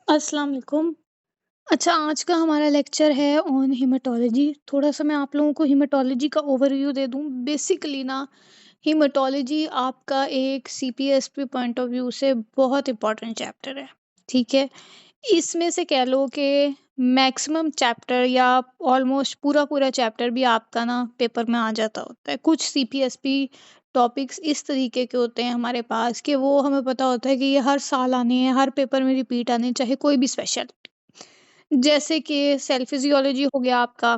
अस्सलाम वालेकुम। अच्छा, आज का हमारा लेक्चर है ऑन हेमेटोलॉजी। थोड़ा-सा मैं आप लोगों को हेमेटोलॉजी का ओवरव्यू दे दूँ। बेसिकली ना, हेमेटोलॉजी आपका एक सीपीएसपी पॉइंट ऑफ व्यू से बहुत इम्पोर्टेंट चैप्टर है, ठीक है? इसमें से कह लो कि मैक्सिमम चैप्टर या ऑलमोस्ट पूरा-पूरा चैप्टर भी आपका ना पेपर में आ जाता होता है। कुछ सीपीएसपी टॉपिक्स इस तरीके के होते हैं हमारे पास कि वो हमें पता होता है कि ये हर साल आने हैं, हर पेपर में रिपीट आने हैं, चाहे कोई भी स्पेशल। जैसे कि सेल फिजियोलॉजी हो गया आपका,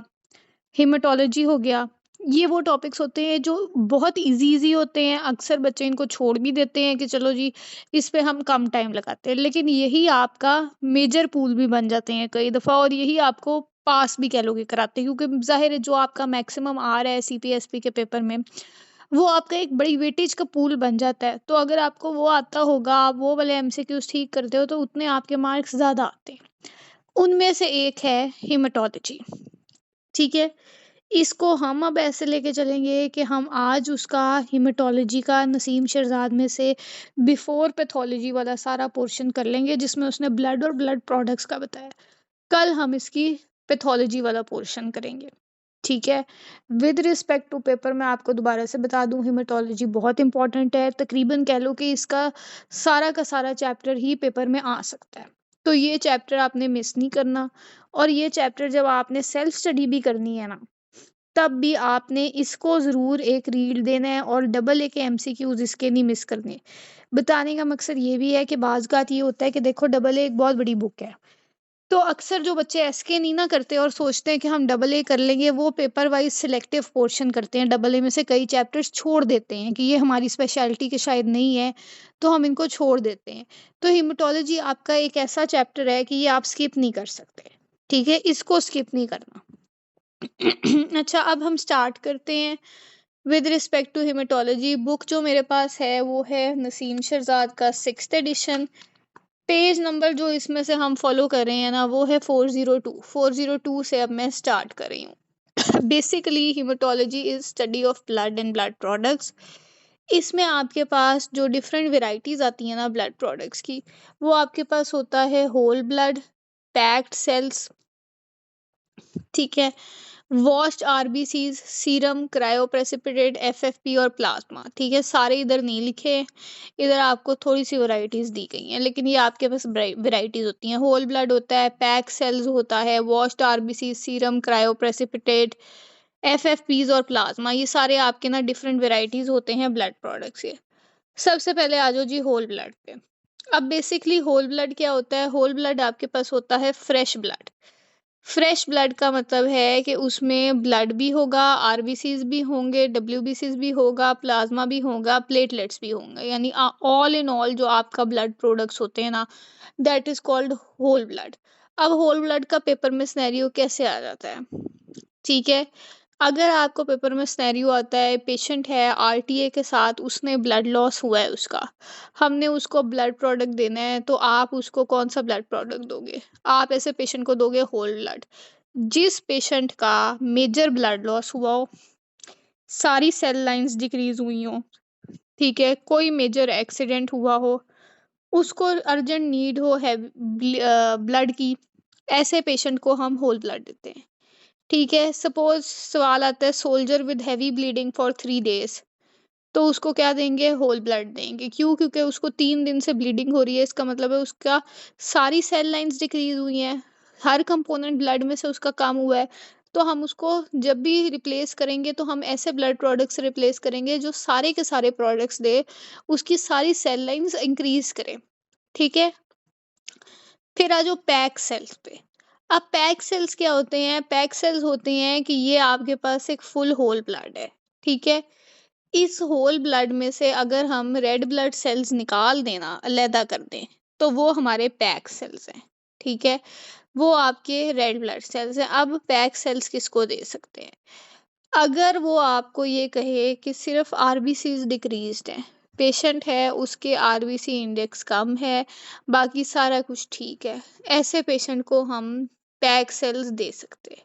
हेमेटोलॉजी हो गया। ये वो टॉपिक्स होते हैं जो बहुत इजी होते हैं। अक्सर बच्चे इनको छोड़ भी देते हैं कि चलो जी, इस पे हम कम टाइम लगाते हैं, लेकिन यही आपका मेजर पूल भी बन जाते हैं कई दफ़ा, और यही आपको पास भी कह लोगे कराते हैं, क्योंकि जाहिर है जो आपका मैक्सिमम आ रहा है सीपीएसपी के पेपर में, वो आपका एक बड़ी वेटेज का पूल बन जाता है। तो अगर आपको वो आता होगा, आप वो वाले एमसीक्यूज ठीक करते हो, तो उतने आपके मार्क्स ज़्यादा आते हैं। उनमें से एक है हेमेटोलॉजी, ठीक है? इसको हम अब ऐसे लेके चलेंगे कि हम आज उसका हेमेटोलॉजी का नसीम शहजाद में से बिफोर पैथोलॉजी वाला सारा पोर्शन कर लेंगे, जिसमें उसने ब्लड और ब्लड प्रोडक्ट्स का बताया। कल हम इसकी पैथोलॉजी वाला पोर्शन करेंगे, ठीक है? विद रिस्पेक्ट टू पेपर मैं आपको दोबारा से बता दूं, हेमेटोलॉजी बहुत इंपॉर्टेंट है। तकरीबन कह लो कि इसका सारा का सारा चैप्टर ही पेपर में आ सकता है। तो ये चैप्टर आपने मिस नहीं करना। और ये चैप्टर जब आपने सेल्फ स्टडी भी करनी है ना, तब भी आपने इसको ज़रूर एक रीड देना है, और डबल ए के एमसीक्यूज इसके नहीं मिस करने। बताने का मकसद ये भी है कि बाज़-औक़ात ये होता है कि देखो, डबल ए एक बहुत बड़ी बुक है। तो अक्सर जो बच्चे एसके नहीं ना करते और सोचते हैं कि हम डबल ए कर लेंगे, वो पेपर वाइज़ सिलेक्टिव पोर्शन करते हैं। डबल ए में से कई चैप्टर्स छोड़ देते हैं कि ये हमारी स्पेशलिटी के शायद नहीं है, तो हम इनको छोड़ देते हैं। तो हेमेटोलॉजी आपका एक ऐसा चैप्टर है कि ये आप स्किप नहीं कर सकते, ठीक है? इसको स्किप नहीं करना। अच्छा, अब हम स्टार्ट करते हैं। With respect to haematology, book जो मेरे पास है वो है नसीम शहजाद का 6th एडिशन। पेज नंबर जो इसमें से हम फॉलो कर रहे हैं ना, वो है 402 से अब मैं स्टार्ट कर रही हूँ। Basically haematology is study of blood and blood products. इसमें आपके पास जो डिफरेंट वेराइटीज आती हैं ना ब्लड प्रोडक्ट्स की, वो आपके पास होता है होल ब्लड, पैक्ड सेल्स, ठीक है, washed RBCs, serum, cryoprecipitate, FFP और प्लाज्मा, ठीक है? सारे इधर नहीं लिखे हैं, इधर आपको थोड़ी सी वैरायटीज दी गई हैं, लेकिन ये आपके पास वैरायटीज होती हैं। होल ब्लड होता है, पैक सेल्स होता है, वॉश्ड आरबीसीज, सीरम, क्रायोप्रेसिपिटेट, एफएफपीज और प्लाज्मा, ये सारे आपके ना डिफरेंट वेराइटीज होते हैं ब्लड प्रोडक्ट्स के। सबसे पहले आ जाओ जी होल ब्लड पे। अब बेसिकली होल ब्लड क्या होता है? होल ब्लड आपके पास होता है फ्रेश ब्लड। फ्रेश ब्लड का मतलब है कि उसमें ब्लड भी होगा, आरबीसीज भी होंगे, डब्ल्यूबीसीज भी होगा, प्लाज्मा भी होगा, प्लेटलेट्स भी होंगे, यानी ऑल इन ऑल जो आपका ब्लड प्रोडक्ट्स होते हैं ना, that is called whole blood. अब होल ब्लड का पेपर में सिनेरियो कैसे आ जाता है, ठीक है? अगर आपको पेपर में सिनेरियो आता है, पेशेंट है आरटीए के साथ, उसने ब्लड लॉस हुआ है उसका, हमने उसको ब्लड प्रोडक्ट देना है, तो आप उसको कौन सा ब्लड प्रोडक्ट दोगे? आप ऐसे पेशेंट को दोगे होल ब्लड। जिस पेशेंट का मेजर ब्लड लॉस हुआ हो, सारी सेल लाइंस डिक्रीज हुई हो, ठीक है, कोई मेजर एक्सीडेंट हुआ हो, उसको अर्जेंट नीड हो है ब्लड की, ऐसे पेशेंट को हम होल ब्लड देते हैं, ठीक है? सपोज सवाल आता है soldier with heavy bleeding for 3 days, तो उसको क्या देंगे? होल ब्लड देंगे। क्यों? क्योंकि उसको 3 दिन से ब्लीडिंग हो रही है, इसका मतलब है उसका सारी सेल लाइंस डिक्रीज हुई हैं, हर कंपोनेंट ब्लड में से उसका कम हुआ है। तो हम उसको जब भी रिप्लेस करेंगे, तो हम ऐसे ब्लड प्रोडक्ट से रिप्लेस करेंगे जो सारे के सारे प्रोडक्ट्स दे, उसकी सारी सेल लाइंस इंक्रीज करें, ठीक है? फिर आ जाओ पैक सेल्स पे। अब पैक सेल्स क्या होते हैं? पैक सेल्स होते हैं कि ये आपके पास एक फुल होल ब्लड है, ठीक है? इस होल ब्लड में से अगर हम रेड ब्लड सेल्स निकाल देना, अलहदा कर दें, तो वो हमारे पैक सेल्स हैं, ठीक है? वो आपके रेड ब्लड सेल्स हैं। अब पैक सेल्स किसको दे सकते हैं? अगर वो आपको ये कहे कि सिर्फ आरबीसीज डिक्रीज्ड हैं, पेशेंट है उसके आरबीसी इंडेक्स कम है, बाकी सारा कुछ ठीक है, ऐसे पेशेंट को हम पैक सेल्स दे सकते हैं,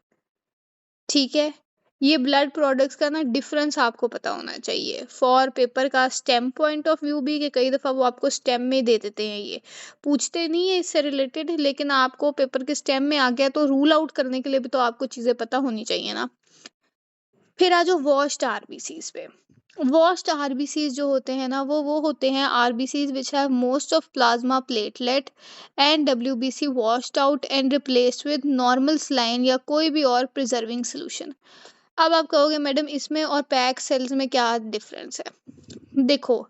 ठीक है? ये ब्लड प्रोडक्ट्स का ना डिफरेंस आपको पता होना चाहिए फॉर पेपर का स्टेम पॉइंट ऑफ व्यू भी, कि कई दफ़ा वो आपको स्टेम में दे देते हैं, ये पूछते नहीं है इससे रिलेटेड, लेकिन आपको पेपर के स्टेम में आ गया तो रूल आउट करने के लिए भी तो आपको चीज़ें पता होनी चाहिए ना। फिर आ जाओ वॉश्ड आरबीसीज पे। वॉश्ड आरबीसीज जो होते हैं ना, वो होते हैं RBCs which have most of plasma platelet and WBC washed out and replaced with normal saline या कोई भी और प्रिजर्विंग सोल्यूशन। अब आप कहोगे मैडम इसमें और पैक सेल्स में क्या डिफरेंस है? देखो,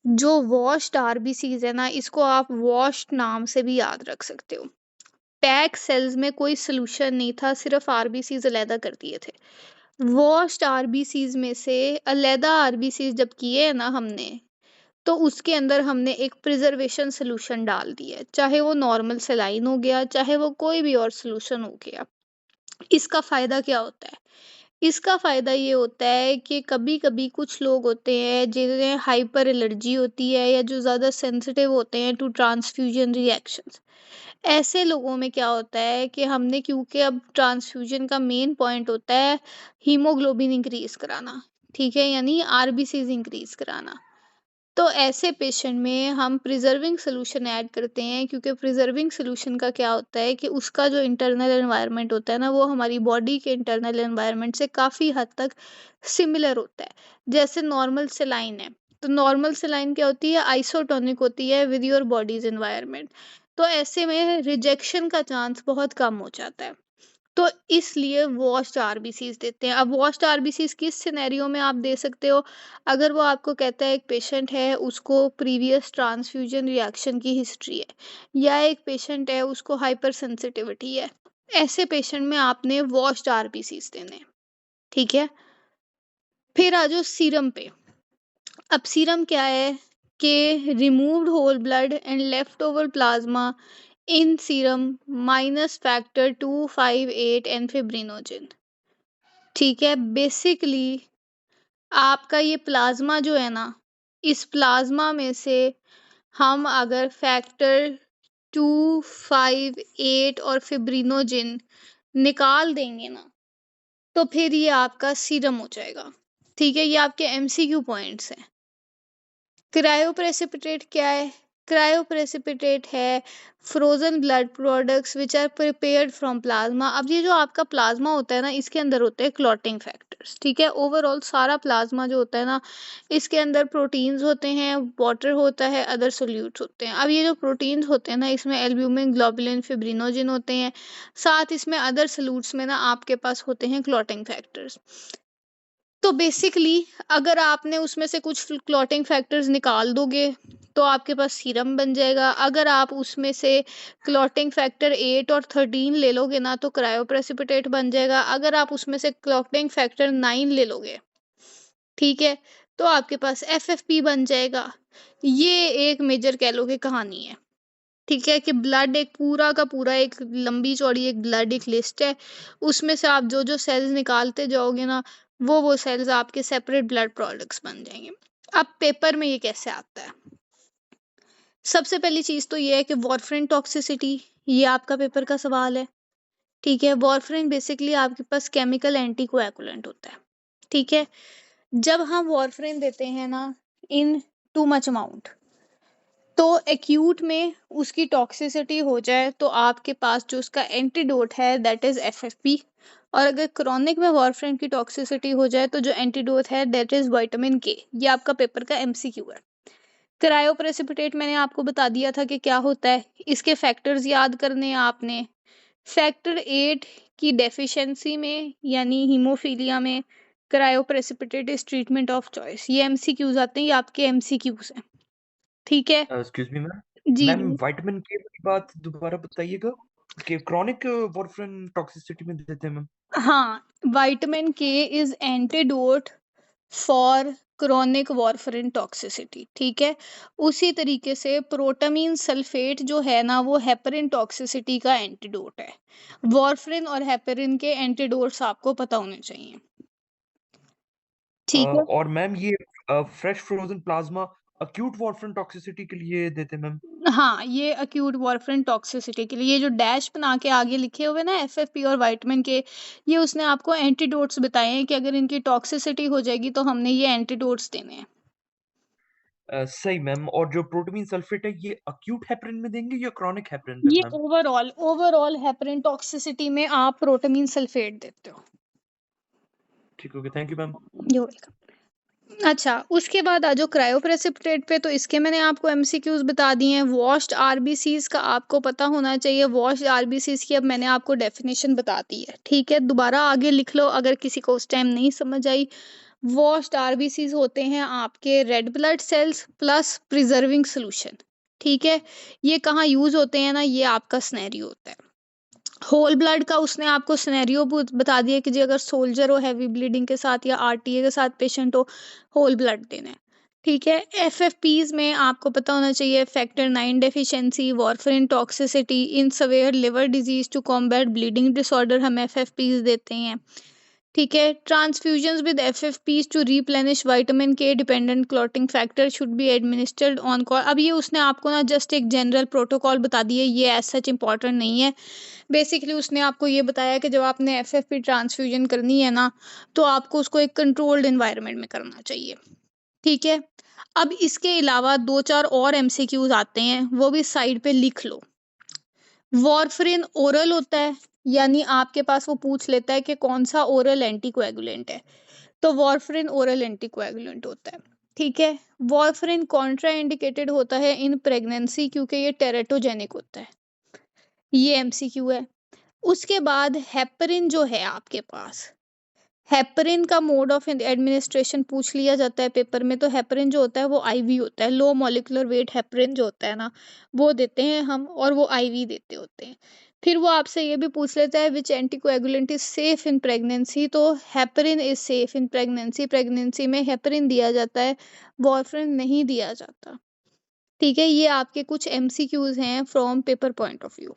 जो वॉश्ड आरबीसीज है ना, इसको आप वॉश्ड नाम से भी याद रख सकते हो। पैक सेल्स में कोई सोल्यूशन नहीं था, सिर्फ आरबीसीज अलहदा कर दिए थे। वॉश्ड आरबीसीज में से अलहदा आरबीसीज जब किए हैं ना हमने, तो उसके अंदर हमने एक प्रिजर्वेशन सोल्यूशन डाल दिया है, चाहे वो नॉर्मल सेलाइन हो गया, चाहे वो कोई भी और सोल्यूशन हो गया। इसका फायदा क्या होता है? इसका फ़ायदा ये होता है कि कभी-कभी कुछ लोग होते हैं जिन्हें हाइपर एलर्जी होती है या जो ज़्यादा सेंसिटिव होते हैं टू ट्रांसफ्यूजन रिएक्शंस। ऐसे लोगों में क्या होता है कि हमने, क्योंकि अब ट्रांसफ्यूजन का मेन पॉइंट होता है हीमोग्लोबिन इंक्रीज़ कराना, ठीक है? यानी आरबीसीज़ इंक्रीज़ कराना। तो ऐसे पेशेंट में हम प्रिजर्विंग सॉल्यूशन ऐड करते हैं, क्योंकि प्रिजर्विंग सॉल्यूशन का क्या होता है कि उसका जो इंटरनल एनवायरनमेंट होता है ना, वो हमारी बॉडी के इंटरनल एनवायरनमेंट से काफ़ी हद तक सिमिलर होता है। जैसे नॉर्मल सेलाइन है, तो नॉर्मल सेलाइन क्या होती है? आइसोटोनिक होती है विद योर बॉडीज एनवायरनमेंट। तो ऐसे में रिजेक्शन का चांस बहुत कम हो जाता है। तो इसलिए वॉश्ड आरबीसीज देते हैं। अब वॉश्ड आरबीसीज किस सिनेरियो में आप दे सकते हो? अगर वो आपको कहता है, एक पेशेंट है उसको प्रीवियस ट्रांसफ्यूजन रिएक्शन की हिस्ट्री है, या एक पेशेंट है उसको हाइपर सेंसिटिविटी है, ऐसे पेशेंट में आपने वॉश्ड आरबीसीज देने हैं, ठीक है? फिर आ जाओ सीरम पे। अब सीरम क्या है कि removed whole blood and left over plasma in serum minus factor 258 and fibrinogen, ठीक है? बेसिकली आपका ये प्लाज्मा जो है ना, इस प्लाज्मा में से हम अगर फैक्टर 258 और फिब्रिनोजिन निकाल देंगे ना, तो फिर ये आपका सीरम हो जाएगा, ठीक है? ये आपके एमसीक्यू पॉइंट्स हैं। क्रायोप्रेसिपिटेट क्या है? क्रायोप्रेसिपिटेट है frozen blood products which are prepared from plasma. अब ये जो आपका प्लाज्मा होता है ना, इसके अंदर होते हैं क्लॉटिंग फैक्टर्स, ठीक है? ओवरऑल सारा प्लाज्मा जो होता है ना, इसके अंदर प्रोटीन्स होते हैं, वाटर होता है, अदर सोल्यूट्स होते हैं। अब ये जो प्रोटीन्स होते हैं ना, इसमें एल्ब्यूमिन, ग्लोबुलिन, फिब्रिनोजिन होते हैं। साथ इसमें अदर सोल्यूट्स में ना आपके पास होते हैं क्लॉटिंग फैक्टर्स। तो बेसिकली अगर आपने उसमें से कुछ क्लॉटिंग फैक्टर्स निकाल दोगे, तो आपके पास सीरम बन जाएगा। अगर आप उसमें से क्लॉटिंग फैक्टर 8 और 13 ले लोगे ना, तो क्रायोप्रेसिपिटेट बन जाएगा। अगर आप उसमें से क्लॉटिंग फैक्टर 9 ले लोगे, ठीक है, तो आपके पास एफएफपी बन जाएगा। ये एक मेजर कह लो कि कहानी है, ठीक है? कि ब्लड एक पूरा का पूरा एक लंबी चौड़ी एक ब्लड एक लिस्ट है, उसमें से आप जो जो सेल्स निकालते जाओगे ना, वो सेल्स आपके सेपरेट ब्लड प्रोडक्ट्स बन जाएंगे। अब पेपर में ये कैसे आता है? सबसे पहली चीज तो ये है कि वॉरफेरिन टॉक्सिसिटी, ये आपका पेपर का सवाल है, ठीक है? वॉरफेरिन बेसिकली आपके पास केमिकल एंटीकोएगुलेंट होता है, ठीक है? जब हम वॉरफेरिन देते हैं ना इन टू मच अमाउंट, तो एक्यूट में उसकी टॉक्सिसिटी हो जाए, तो आपके पास जो उसका एंटीडोट है दैट इज एफएफपी। और अगर क्रोनिक में वॉरफेरिन की टॉक्सिसिटी हो जाए, तो जो एंटीडोट है दैट इज विटामिन के। ये आपका पेपर का एमसीक्यू है। क्रायोप्रेसिपिटेट मैंने आपको बता दिया था कि क्या होता है, इसके फैक्टर्स याद करने हैं आपने। फैक्टर 8 की डेफिशिएंसी में यानी हीमोफीलिया में cryoprecipitate is treatment of choice. ये एमसीक्यूज आते हैं, ये आपके एमसीक्यूज हैं, ठीक है? Excuse me ma'am. जी मैम जी। विटामिन के की बात दोबारा बताइएगा कि क्रॉनिक वारफेरिन टॉक्सिसिटी में देते हैं मैम। हाँ, विटामिन के is antidote for chronic warfarin toxicity, ठीक है? उसी तरीके से प्रोटामीन सल्फेट जो है ना, वो हेपरिन टॉक्सिसिटी का एंटीडोट है। वॉरफेरिन और हेपरिन के एंटीडोट्स आपको पता होने चाहिए, ठीक है? और मैम ये fresh frozen plasma acute warfarin toxicity के लिए देते हैं मैम? हाँ, ये एक्यूट वारफरिन टॉक्सिसिटी के लिए ये जो डैश बना के आगे लिखे हुए ना एफएफपी और विटामिन के, ये उसने आपको एंटीडोट्स बताए हैं कि अगर इनकी टॉक्सिसिटी हो जाएगी तो हमने ये एंटीडोट्स देने हैं। सही मैम। और जो प्रोटामीन सल्फेट है ये एक्यूट हेपरिन में देंगे या क्रॉनिक हेपरिन पे ये ma'am? Overall overall heparin toxicity में आप प्रोटामीन सल्फेट देते हो। ठीक हो गया, थैंक यू मैम। यो अच्छा, उसके बाद आ जाओ क्रायोप्रेसिपिटेट पे, तो इसके मैंने आपको एमसीक्यूज बता दिए हैं। वॉश्ड आरबीसीज का आपको पता होना चाहिए। वॉश्ड आरबीसीज की अब मैंने आपको डेफिनेशन बता दी है, ठीक है? दोबारा आगे लिख लो अगर किसी को उस टाइम नहीं समझ आई। वॉश्ड आरबीसीज होते हैं आपके red blood cells plus preserving solution, ठीक है? ये कहाँ यूज होते हैं ना, ये आपका सिनेरियो होता है। होल ब्लड का उसने आपको सिनेरियो बता दिया कि जी अगर सोल्जर हो हैवी ब्लीडिंग के साथ या आरटीए के साथ पेशेंट हो, होल ब्लड देना है, ठीक है? एफएफपीज में आपको पता होना चाहिए factor 9 deficiency, warfarin toxicity in severe liver disease to combat bleeding disorder, हम एफएफपीज देते हैं, ठीक है? Transfusions with FFPs to replenish vitamin K dependent clotting factor should be administered on call. अब ये उसने आपको ना जस्ट एक जनरल प्रोटोकॉल बता दिया, ये एज सच इंपॉर्टेंट नहीं है। बेसिकली उसने आपको ये बताया कि जब आपने एफएफपी ट्रांसफ्यूजन करनी है ना, तो आपको उसको एक कंट्रोल्ड एनवायरनमेंट में करना चाहिए, ठीक है? अब इसके अलावा दो चार और एमसीक्यूज आते हैं, वो भी साइड पे लिख लो। वॉरफरिन ओरल होता है, यानी आपके पास वो पूछ लेता है कि कौन सा ओरल एंटीकोएगुलेंट है, तो वॉरफरिन ओरल एंटीकोएगुलेंट होता है, ठीक है? वॉरफरिन कॉन्ट्रा इंडिकेटेड होता है इन प्रेगनेंसी क्योंकि ये टेरेटोजेनिक होता है, ये एमसीक्यू है। उसके बाद हेपरिन जो है आपके पास, हेपरिन का मोड ऑफ एडमिनिस्ट्रेशन पूछ लिया जाता है पेपर में, तो हेपरिन जो होता है वो आईवी होता है। लो मॉलिक्यूलर वेट हेपरिन जो होता है ना, वो देते हैं हम, और वो आईवी देते होते हैं। फिर वो आपसे ये भी पूछ लेता है which anticoagulant is safe in pregnancy, तो heparin is safe in pregnancy. Pregnancy में हेपरिन दिया जाता है, वॉरफरिन नहीं दिया जाता, ठीक है? ये आपके कुछ एमसीक्यूज हैं from paper point of view.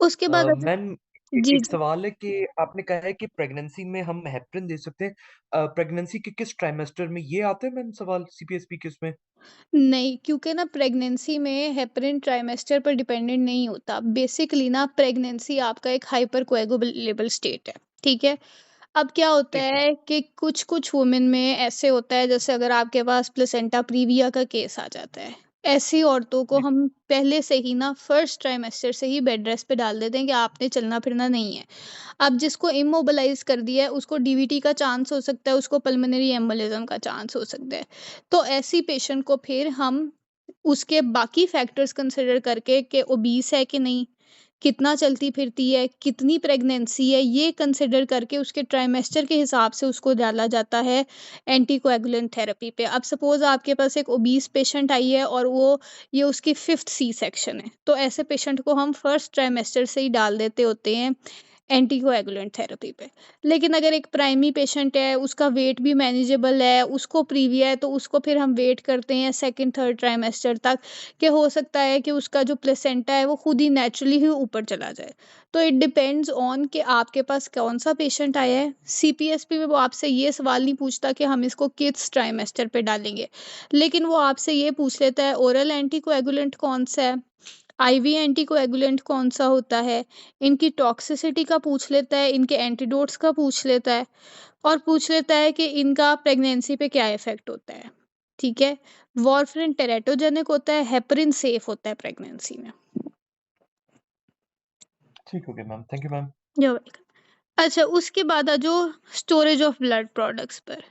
उसके बाद मैम जी एक जी। सवाल है कि आपने कहा है कि प्रेगनेंसी में हम हेपरिन दे सकते हैं, प्रेगनेंसी के किस ट्राइमेस्टर में ये आता है मैम सवाल सीपीएसपी के उसमें? नहीं, क्योंकि ना प्रेगनेंसी में हेपरिन ट्राइमेस्टर पर डिपेंडेंट नहीं होता। बेसिकली ना प्रेगनेंसी आपका एक हाइपर कोएगुलेबल स्टेट है, ठीक है? अब क्या होता ठीक है। है कि कुछ-कुछ वुमेन में ऐसे होता है, जैसे अगर आपके पास प्लेसेंटा प्रीविया का केस आ जाता है, ऐसी औरतों को जी। हम पहले से ही ना फर्स्ट ट्राइमेस्टर से ही बेड रेस्ट पे डाल देते हैं कि आपने चलना-फिरना नहीं है। अब जिसको इमोबिलाइज़ कर दिया है, उसको डीवीटी का चांस हो सकता है, उसको पल्मोनरी एम्बोलिज़्म का चांस हो सकता है। तो ऐसी पेशेंट को फिर हम उसके बाकी फैक्टर्स कंसिडर करके कि ओबीस है कि नहीं, कितना चलती-फिरती है, कितनी प्रेगनेंसी है, ये कंसिडर करके उसके ट्राइमेस्टर के हिसाब से उसको डाला जाता है एंटीकोएगुलेंट थेरेपी पे। अब सपोज़ आपके पास एक ओबीस पेशेंट आई है और वो ये उसकी 5th सी सेक्शन है, तो ऐसे पेशेंट को हम फर्स्ट ट्राइमेस्टर से ही डाल देते होते हैं एंटीकोएगुलेंट थेरेपी पे। लेकिन अगर एक प्राइमरी पेशेंट है, उसका वेट भी मैनेजेबल है, उसको प्रीविया है, तो उसको फिर हम वेट करते हैं सेकंड थर्ड ट्राइमेस्टर तक, कि हो सकता है कि उसका जो प्लेसेंटा है वो खुद ही नेचुरली ही ऊपर चला जाए। तो इट डिपेंड्स ऑन कि आपके पास कौन-सा पेशेंट आया है। सीपीएसपी में वो आपसे ये सवाल नहीं पूछता कि हम इसको किस ट्राइमेस्टर पे डालेंगे। लेकिन वो आपसे ये पूछ लेता है ओरल एंटीकोएगुलेंट कौन-सा है, आईवी एंटीकोएगुलेंट कौन-सा होता है, इनकी टॉक्सिसिटी का पूछ लेता है, इनके एंटीडोट्स का पूछ लेता है, और पूछ लेता है कि इनका प्रेगनेंसी पे क्या इफ़ेक्ट होता है, ठीक है? वारफरिन टेरेटोजेनिक होता है, हेपरिन सेफ होता है प्रेगनेंसी में। ठीक हो गया ma'am, thank you ma'am. You are welcome. अच्छा, उसके बाद आ जाओ स्टोरेज ऑफ ब्लड प्रोडक्ट्स पर।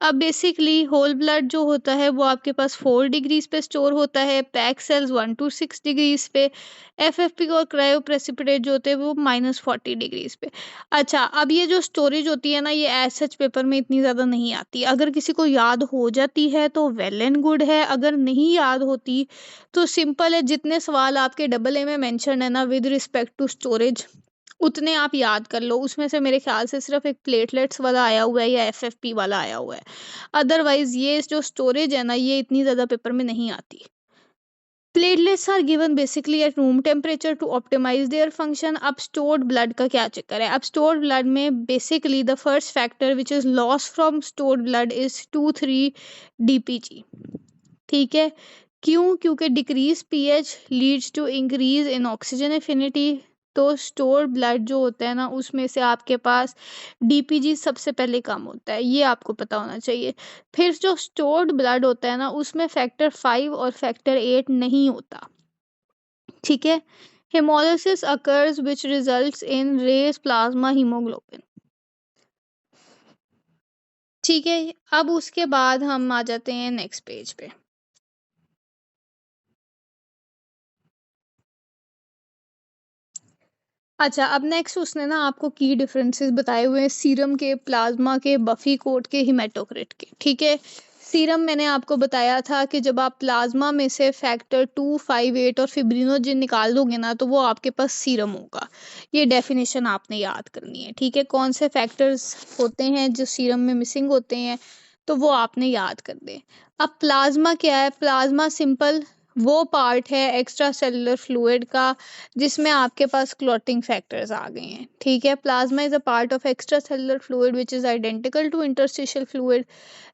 अब बेसिकली होल ब्लड जो होता है वो आपके पास 4 डिग्रीज़ पे स्टोर होता है, पैक्ड सेल्स 1 टू 6 डिग्रीज़ पे, एफएफपी और क्रायोप्रेसिपिटेट जो होते हैं वो -40 डिग्रीज़ पे। अच्छा, अब ये जो स्टोरेज होती है ना, ये एज़ सच पेपर में इतनी ज़्यादा नहीं आती। अगर किसी को याद हो जाती है तो वेल एंड गुड है, अगर नहीं याद होती तो सिंपल है, जितने सवाल आपके डबल ए में मेंशन है ना विद रिस्पेक्ट टू स्टोरेज, उतने आप याद कर लो। उसमें से मेरे ख्याल से सिर्फ एक प्लेटलेट्स वाला आया हुआ है या एफएफपी वाला आया हुआ है। अदरवाइज़ ये जो स्टोरेज है ना, ये इतनी ज़्यादा पेपर में नहीं आती। Platelets are given basically at room temperature to optimise their function. अब स्टोर्ड ब्लड का क्या चक्कर है? अब स्टोर्ड ब्लड में basically the first factor which is loss from stored blood is 2,3-DPG। ठीक है, क्यों? क्योंकि decrease pH leads to increase in oxygen affinity. तो स्टोर ब्लड जो होता है ना, उसमें से आपके पास डीपीजी सबसे पहले कम होता है, ये आपको पता होना चाहिए। फिर जो स्टोर्ड ब्लड होता है ना, उसमें फैक्टर 5 और फैक्टर 8 नहीं होता। ठीक है, haemolysis occurs which results in raised plasma haemoglobin. ठीक है, अब उसके बाद हम आ जाते हैं नेक्स्ट पेज पे। अच्छा, अब नेक्स्ट उसने ना आपको की डिफरेंसेस बताए हुए हैं सीरम के, प्लाज्मा के, बफी कोट के, हिमेटोक्रिट के। ठीक है, सीरम मैंने आपको बताया था कि जब आप प्लाज्मा में से फैक्टर 258 और फिब्रिनोजिन निकाल दोगे ना, तो वो आपके पास सीरम होगा। ये डेफिनेशन आपने याद करनी है। ठीक है, कौन से फैक्टर्स होते हैं जो सीरम में मिसिंग होते हैं, तो वो आपने याद कर दे। अब प्लाज्मा क्या है? प्लाज्मा सिंपल वो पार्ट है एक्स्ट्रा सेलुलर फ्लूइड का जिसमें आपके पास क्लॉटिंग फैक्टर्स आ गए हैं। ठीक है, plasma is a part of extra cellular fluid which is identical to interstitial fluid.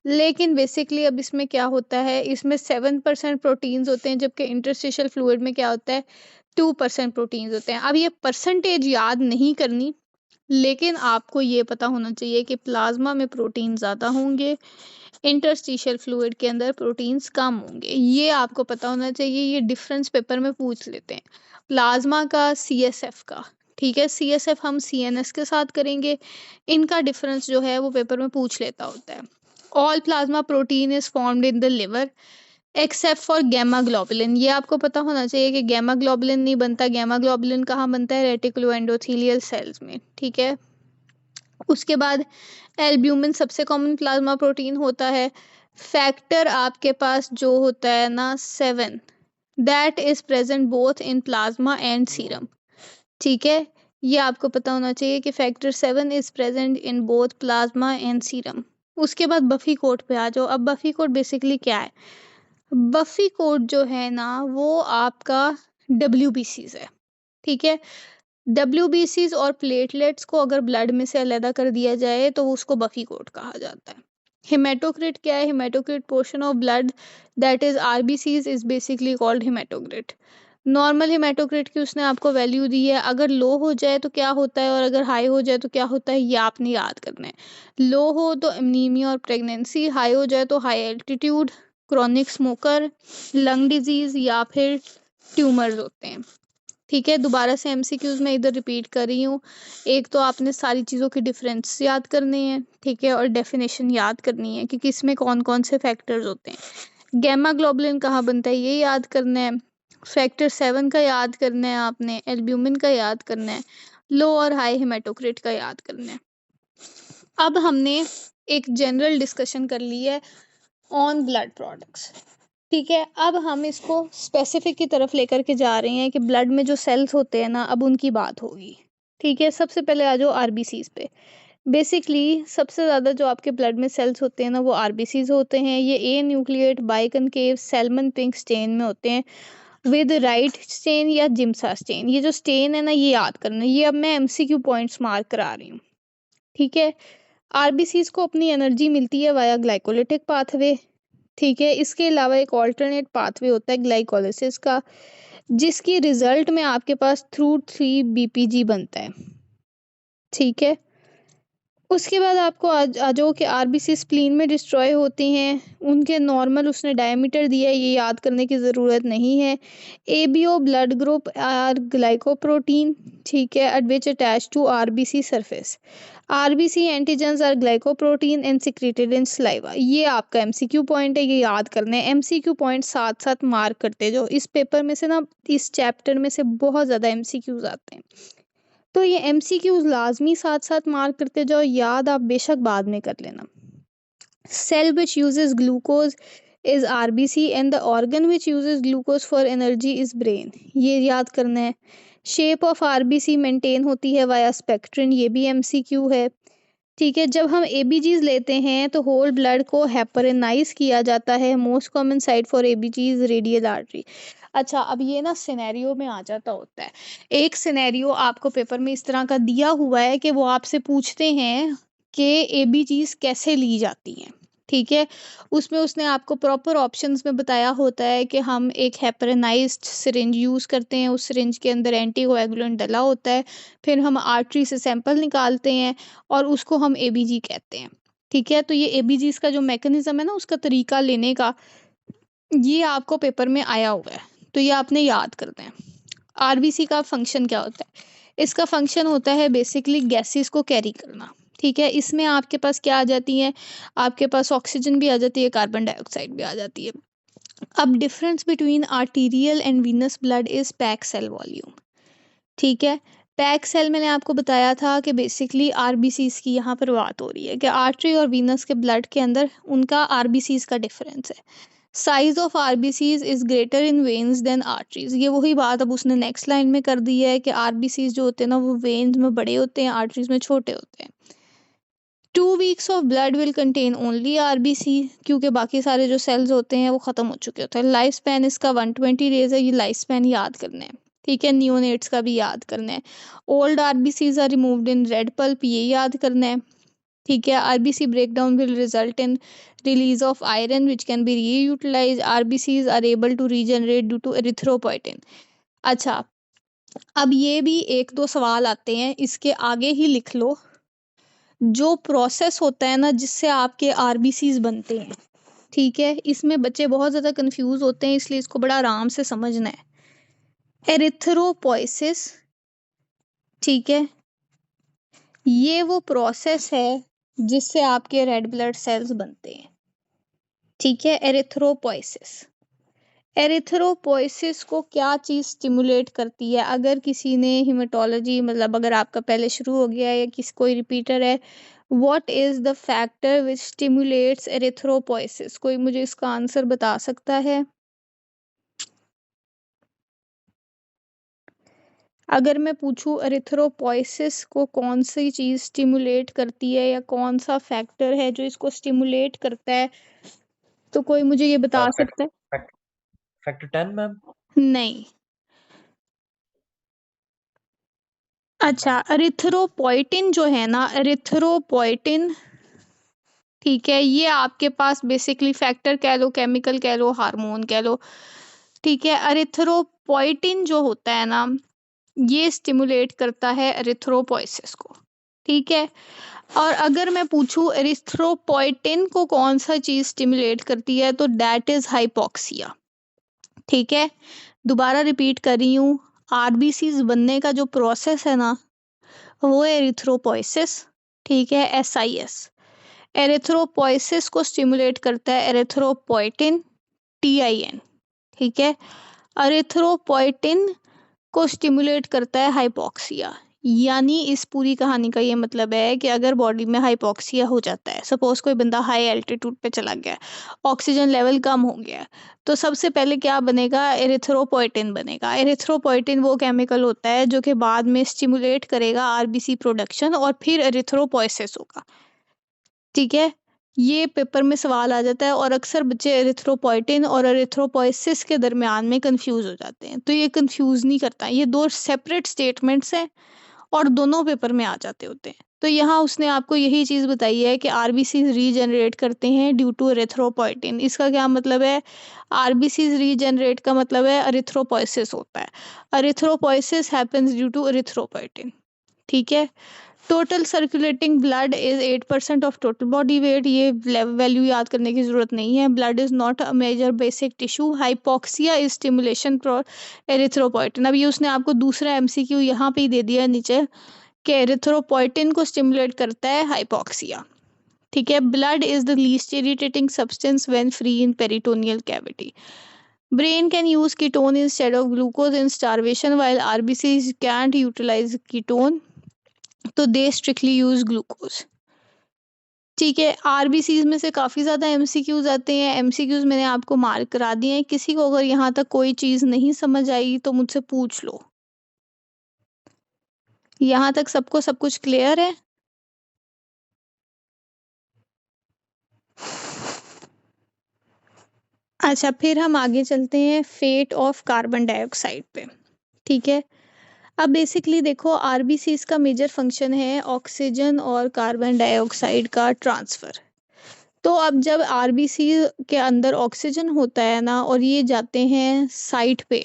लेकिन बेसिकली अब इसमें क्या होता है, इसमें 7% प्रोटीन्स होते हैं, जबकि इंटरस्टिशियल फ्लूइड में क्या होता है, 2% प्रोटीन्स होते हैं। अब ये परसेंटेज याद नहीं करनी, लेकिन आपको ये पता होना चाहिए कि प्लाज्मा में प्रोटीन ज़्यादा होंगे, इंटरस्टिशियल फ्लूइड के अंदर प्रोटीन्स कम होंगे। ये आपको पता होना चाहिए, ये डिफरेंस पेपर में पूछ लेते हैं प्लाज्मा का, सीएसएफ का। ठीक है, सीएसएफ हम सीएनएस के साथ करेंगे, इनका डिफरेंस जो है वो पेपर में पूछ लेता होता है। All plasma protein is formed in the liver except for gamma globulin. ये आपको पता होना चाहिए कि गैमा ग्लोबुलिन नहीं बनता। गैमा ग्लोबुलिन कहाँ बनता है? रेटिकुलो एंडोथेलियल सेल्स में। ठीक है, उसके बाद एल्ब्यूमिन सबसे कॉमन प्लाज्मा प्रोटीन होता है। फैक्टर आपके पास जो होता है ना 7, that is present both in plasma and serum. ठीक है, ये आपको पता होना चाहिए कि factor 7 is present in both plasma and serum. उसके बाद बफी कोट पे आ जाओ। अब बफी कोट बेसिकली क्या है? बफी कोट जो है ना, वो आपका डब्ल्यूबीसीज है। ठीक है, डब्ल्यूबीसीज और प्लेटलेट्स को अगर ब्लड में से अलग कर दिया जाए तो उसको बफी कोट कहा जाता है। हेमेटोक्रिट क्या है? Haematocrit portion of blood that is RBCs is basically called haematocrit. Normal haematocrit की उसने आपको वैल्यू दी है, अगर लो हो जाए तो क्या होता है और अगर हाई हो जाए तो क्या होता है, ये आपने याद करना है। लो हो तो एनीमिया और प्रेगनेंसी, हाई हो जाए तो high altitude, chronic smoker, lung disease या फिर ट्यूमर्स होते हैं। ठीक है, दोबारा से एमसीक्यूज में इधर रिपीट कर रही हूँ। एक तो आपने सारी चीज़ों के डिफरेंस याद करने हैं, ठीक है, और डेफिनेशन याद करनी है कि किसमें कौन कौन से फैक्टर्स होते हैं। गैमा ग्लोबुलिन कहाँ बनता है ये याद करना है। फैक्टर 7 का याद करना है आपने, एल्ब्यूमिन का याद करना है, लो और हाई हेमेटोक्रिट का याद करना है। अब हमने एक जनरल डिस्कशन कर ली है ऑन ब्लड प्रोडक्ट्स। ठीक है, अब हम इसको स्पेसिफिक की तरफ लेकर के जा रहे हैं कि ब्लड में जो सेल्स होते हैं ना, अब उनकी बात होगी। ठीक है, सबसे पहले आ जाओ आरबीसीज पे। बेसिकली सबसे ज़्यादा जो आपके ब्लड में सेल्स होते हैं ना, वो आरबीसीज होते हैं। ये anucleate biconcave salmon pink stain में होते हैं विद राइट स्टेन या जिम्सा स्टेन। ये जो स्टेन है ना, ये याद करना है। ये अब मैं एमसीक्यू पॉइंट्स मार्क करा रही हूँ। ठीक है, आरबीसीज को अपनी एनर्जी मिलती है वाया ग्लाइकोलिटिक पाथवे। ठीक है, इसके अलावा एक ऑल्टरनेट पाथवे होता है ग्लाइकोलिसिस का, जिसकी रिजल्ट में आपके पास थ्रू 3 बीपीजी बनता है। ठीक है, उसके बाद आपको आ जाओ कि आरबीसी स्प्लीन में डिस्ट्रॉय होती हैं। उनके नॉर्मल उसने डायमीटर दिया है, ये याद करने की ज़रूरत नहीं है। ABO blood group are glycoprotein, ठीक है, at which attach to RBC surface. RBC antigens are glycoprotein and secreted in saliva. ये आपका एमसीक्यू पॉइंट है, ये याद करने हैं। एमसीक्यू पॉइंट साथ साथ मार्क करते जाओ। इस पेपर में से ना, इस चैप्टर में से बहुत ज़्यादा एमसीक्यूज आते हैं, तो ये एमसीक्यूज लाजमी साथ साथ मार्क करते जाओ। याद आप बेशक बाद में कर लेना। Cell which uses glucose is RBC and the organ which uses glucose for energy is brain. ये याद करना है। शेप ऑफ आरबीसी मेंटेन होती है वाया स्पेक्ट्रिन, ये भी एमसीक्यू है। ठीक है, जब हम एबीजीज लेते हैं तो होल ब्लड को हेपरेनाइज किया जाता है। Most common site for ABG is radial artery. अच्छा, अब ये ना सिनेरियो में आ जाता होता है। एक सिनेरियो आपको पेपर में इस तरह का दिया हुआ है कि वो आपसे पूछते हैं कि एबीजीज कैसे ली जाती हैं। ठीक है, उसमें उसने आपको प्रॉपर ऑप्शंस में बताया होता है कि हम एक हेपरेनाइज्ड सिरिंज यूज़ करते हैं, उस सिरिंज के अंदर एंटीकोएगुलेंट डला होता है, फिर हम आर्टरी से सैंपल निकालते हैं और उसको हम एबीजी कहते हैं। ठीक है, तो ये एबीजीज का जो मैकेनिज्म है ना, उसका तरीका लेने का, ये आपको पेपर में आया हुआ है, तो ये आपने याद करना है। आरबीसी का फंक्शन क्या होता है? इसका फंक्शन होता है बेसिकली गैसेस को कैरी करना। ठीक है, इसमें आपके पास क्या आ जाती है? आपके पास ऑक्सीजन भी आ जाती है, कार्बन डाइऑक्साइड भी आ जाती है। अब difference between arterial and venous blood is pack cell volume. ठीक है, पैक सेल मैंने आपको बताया था कि बेसिकली आरबीसीज की यहाँ पर बात हो रही है कि आर्टरी और वीनस के ब्लड के अंदर उनका आरबीसीज का डिफरेंस है। Size of RBCs is greater in veins than arteries. ये वही बात अब उसने नेक्स्ट लाइन में कर दी है कि आरबीसीज जो होते हैं ना, वो वेन्स में बड़े होते हैं, आर्टरीज में छोटे होते हैं। 2 weeks of blood will contain only RBC, क्योंकि बाकी सारे जो सेल्स होते हैं वो खत्म हो चुके होते हैं। लाइफ स्पैन इसका 120 डेज है, ये लाइफ स्पैन याद करना है। ठीक है, नियोनेट्स का भी याद करना है। Old RBCs are removed in red pulp, ये याद करना है। ठीक है, RBC breakdown will result in release of iron which can be reutilise. RBCs are able to regenerate due to erythropoietin. अच्छा, अब ये भी एक दो सवाल आते हैं, इसके आगे ही लिख लो। जो प्रोसेस होता है ना जिससे आपके आरबीसीज बनते हैं, ठीक है, इसमें बच्चे बहुत ज़्यादा कंफ्यूज होते हैं, इसलिए इसको बड़ा आराम से समझना है। एरिथ्रोपोइसिस, ठीक है, ये वो प्रोसेस है जिससे आपके रेड ब्लड सेल्स बनते हैं। ठीक है, एरिथ्रोपोइसिस। एरिथ्रोपोइसिस को क्या चीज़ स्टिमुलेट करती है? अगर किसी ने हिमेटोलॉजी, मतलब अगर आपका पहले शुरू हो गया है या किसी कोई रिपीटर है, what is the factor which stimulates erythropoiesis? कोई मुझे इसका आंसर बता सकता है? अगर मैं पूछूं एरिथ्रोपोइसिस को कौन सी चीज़ स्टिमुलेट करती है या कौन सा फैक्टर है जो इसको स्टिमुलेट करता है, तो कोई मुझे ये बता फैक्ट सकता है? Fact factor 10 ma'am. नहीं। अच्छा, एरिथ्रोपोइटिन जो है ना, एरिथ्रोपोइटिन, ठीक है, ये आपके पास बेसिकली फैक्टर कह लो, केमिकल कह लो, हार्मोन कह लो। ठीक है, एरिथ्रोपोइटिन जो होता है ना, ये स्टिमुलेट करता है एरिथ्रोपोइसिस को। ठीक है, और अगर मैं पूछूं एरिथ्रोपोइटिन को कौन सा चीज स्टिमुलेट करती है, तो दैट इज हाइपोक्सिया। ठीक है, दोबारा रिपीट कर रही हूँ, आरबीसीज बनने का जो प्रोसेस है ना, वो है एरिथ्रोपोइसिस। ठीक है, एसआईएस। एरिथ्रोपोइसिस को स्टिमुलेट करता है एरिथ्रोपोइटिन, टीआईएन। ठीक है, एरिथ्रोपोइटिन को स्टिमुलेट करता है हाइपोक्सिया। यानी इस पूरी कहानी का ये मतलब है कि अगर बॉडी में हाइपोक्सिया हो जाता है, सपोज कोई बंदा हाई एल्टीट्यूड पे चला गया, ऑक्सीजन लेवल कम हो गया है, तो सबसे पहले क्या बनेगा? एरिथ्रोपोइटिन बनेगा। एरिथ्रोपोइटिन वो केमिकल होता है जो कि बाद में स्टिमुलेट करेगा आरबीसी प्रोडक्शन और फिर एरिथ्रोपोइसिस होगा। ठीक है, ये पेपर में सवाल आ जाता है और अक्सर बच्चे एरिथ्रोपोइटिन और एरिथ्रोपोइसिस के दरमियान में कंफ्यूज हो जाते हैं, तो ये कंफ्यूज नहीं करता, ये दो सेपरेट स्टेटमेंट्स हैं और दोनों पेपर में आ जाते होते हैं। तो यहाँ उसने आपको यही चीज़ बताई है कि आरबीसीज रीजनरेट करते हैं ड्यू टू एरिथ्रोपोइटिन। इसका क्या मतलब है? आरबीसीज रीजनरेट का मतलब है एरिथ्रोपोइसिस होता है, erythropoiesis happens due to erythropoietin. ठीक है, total circulating blood is 8% of total body weight, ये वैल्यू याद करने की जरूरत नहीं है। Blood is not a major basic tissue, hypoxia is stimulation for erythropoietin. अब ये उसने आपको दूसरा एमसीक्यू यहाँ पे ही दे दिया है नीचे, कि एरिथ्रोपोइटिन को स्टिमुलेट करता है हाइपोक्सिया। ठीक है, blood is the least irritating substance when free in peritoneal cavity. Brain can use ketone instead of glucose in starvation, while RBCs can't utilize ketone, तो दे स्ट्रिक्टली यूज ग्लूकोज। ठीक है, RBCs में से काफ़ी ज़्यादा एमसीक्यूज आते हैं, एमसीक्यूज मैंने आपको मार्क करा दिए हैं। किसी को अगर यहाँ तक कोई चीज़ नहीं समझ आई तो मुझसे पूछ लो। यहाँ तक सबको सब कुछ क्लियर है? अच्छा, फिर हम आगे चलते हैं फेट ऑफ कार्बन डाइऑक्साइड पे। ठीक है। अब बेसिकली देखो, आरबीसीज का मेजर फंक्शन है ऑक्सीजन और कार्बन डाइऑक्साइड का ट्रांसफर। तो अब जब आरबीसी के अंदर ऑक्सीजन होता है ना, और ये जाते हैं साइट पे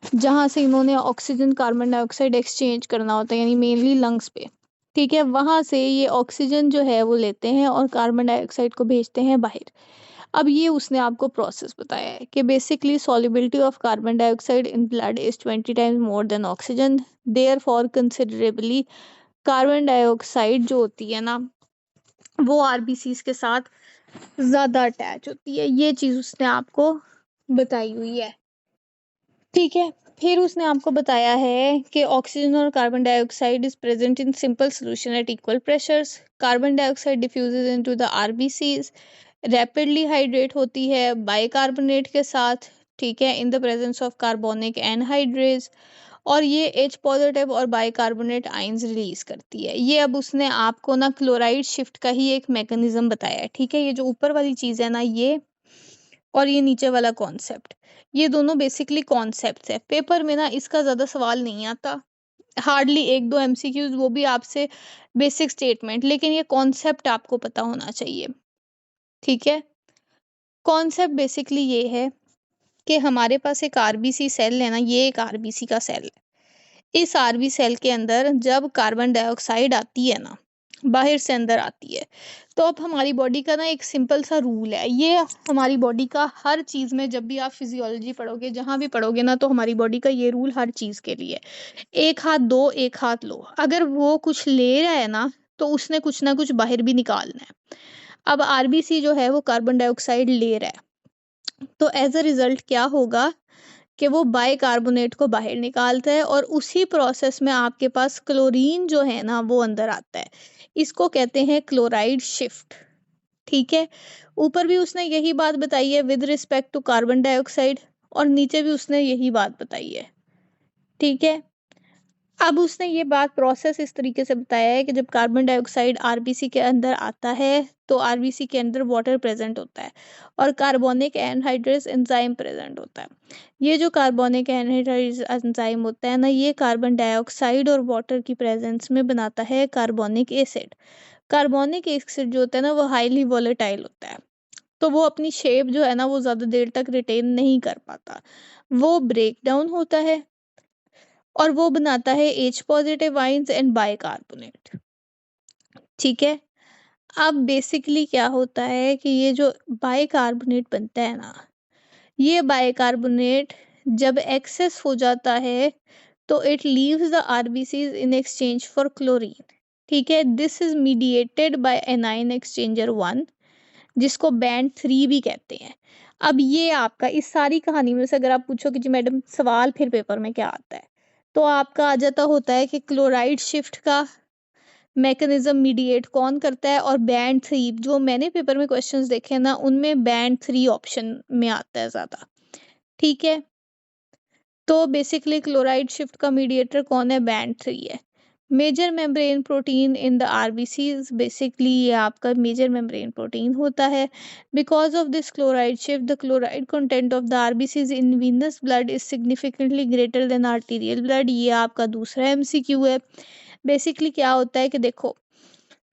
जहाँ से इन्होंने ऑक्सीजन कार्बन डाइऑक्साइड एक्सचेंज करना होता है, यानी मेनली लंग्स पे। ठीक है, वहां से ये ऑक्सीजन जो है वो लेते हैं और कार्बन डाइऑक्साइड को भेजते हैं बाहर। अब ये उसने आपको प्रोसेस बताया है कि basically solubility of carbon dioxide in blood is 20 times more than oxygen, therefore considerably carbon dioxide जो होती है ना, वो आरबीसीज के साथ ज्यादा अटैच होती है। ये चीज उसने आपको बताई हुई है। ठीक है। फिर उसने आपको बताया है कि ऑक्सीजन और carbon dioxide is present in simple solution at equal pressures. Carbon dioxide diffuses into the RBCs, rapidly hydrate होती है बाइकार्बोनेट के साथ। ठीक है, in the presence of carbonic anhydrase, और ये H पॉजिटिव और बाइकार्बोनेट आयंस रिलीज करती है। ये अब उसने आपको ना क्लोराइड शिफ्ट का ही एक मैकेनिज्म बताया है। ठीक है, ये जो ऊपर वाली चीज है ना, ये और ये नीचे वाला कॉन्सेप्ट, ये दोनों बेसिकली कॉन्सेप्ट्स है। पेपर में ना इसका ज्यादा सवाल नहीं आता, हार्डली एक दो एमसीक्यूज, वो भी आपसे बेसिक स्टेटमेंट, लेकिन ये कॉन्सेप्ट आपको पता होना चाहिए। ठीक है, कॉन्सेप्ट बेसिकली ये है कि हमारे पास एक आरबीसी सेल है ना, ये एक आरबीसी का सेल है। इस आरबी सेल के अंदर जब कार्बन डाइऑक्साइड आती है ना, बाहर से अंदर आती है, तो अब हमारी बॉडी का ना एक सिंपल सा रूल है। ये हमारी बॉडी का हर चीज में, जब भी आप फिजियोलॉजी पढ़ोगे, जहां भी पढ़ोगे ना, तो हमारी बॉडी का ये रूल हर चीज के लिए, एक हाथ दो एक हाथ लो। अगर वो कुछ ले रहा है ना, तो उसने कुछ ना कुछ बाहर भी निकालना है। अब आरबीसी जो है वो कार्बन डाइऑक्साइड ले रहा है, तो एज अ रिजल्ट क्या होगा कि वो बाइकार्बोनेट को बाहर निकालता है, और उसी प्रोसेस में आपके पास क्लोरीन जो है ना वो अंदर आता है। इसको कहते हैं क्लोराइड शिफ्ट। ठीक है, ऊपर भी उसने यही बात बताई है with respect to carbon dioxide, और नीचे भी उसने यही बात बताई है। ठीक है, अब उसने ये बात प्रोसेस इस तरीके से बताया है कि जब कार्बन डाइऑक्साइड आरबीसी के अंदर आता है, तो आरबीसी के अंदर वाटर प्रेजेंट होता है और कार्बोनिक एनहाइड्रेस एंजाइम प्रेजेंट होता है। ये जो कार्बोनिक एनहाइड्रेस एंजाइम होता है ना, ये कार्बन डाइऑक्साइड और वाटर की प्रेजेंस में बनाता है कार्बोनिक एसिड। कार्बोनिक एसिड जो होता है ना, वो हाईली वोलेटाइल होता है, तो वो अपनी शेप जो है ना वो ज्यादा देर तक रिटेन नहीं कर पाता, वो ब्रेक डाउन होता है, और वो बनाता है H positive ions and bicarbonate. ठीक है, अब बेसिकली क्या होता है कि ये जो बाइकार्बोनेट बनता है ना, ये बाइकार्बोनेट जब एक्सेस हो जाता है, तो it leaves the RBCs in exchange for chlorine. ठीक है, this is mediated by A9 exchanger 1, जिसको बैंड 3 भी कहते हैं। अब ये आपका इस सारी कहानी में से अगर आप पूछो कि जी मैडम सवाल फिर पेपर में क्या आता है, तो आपका आ जाता होता है कि क्लोराइड शिफ्ट का मैकेनिज्म मीडिएट कौन करता है, और बैंड 3 जो मैंने पेपर में क्वेश्चंस देखे हैं ना, उनमें बैंड 3 ऑप्शन में आता है ज्यादा। ठीक है, तो बेसिकली क्लोराइड शिफ्ट का मीडिएटर कौन है, बैंड 3 है। Major membrane protein in the RBCs, basically ये आपका मेजर मेम्ब्रेन प्रोटीन होता है। Because of this chloride shift, the chloride content of the RBCs in venous blood is significantly greater than arterial blood. ये आपका दूसरा MCQ है। Basically क्या होता है कि देखो,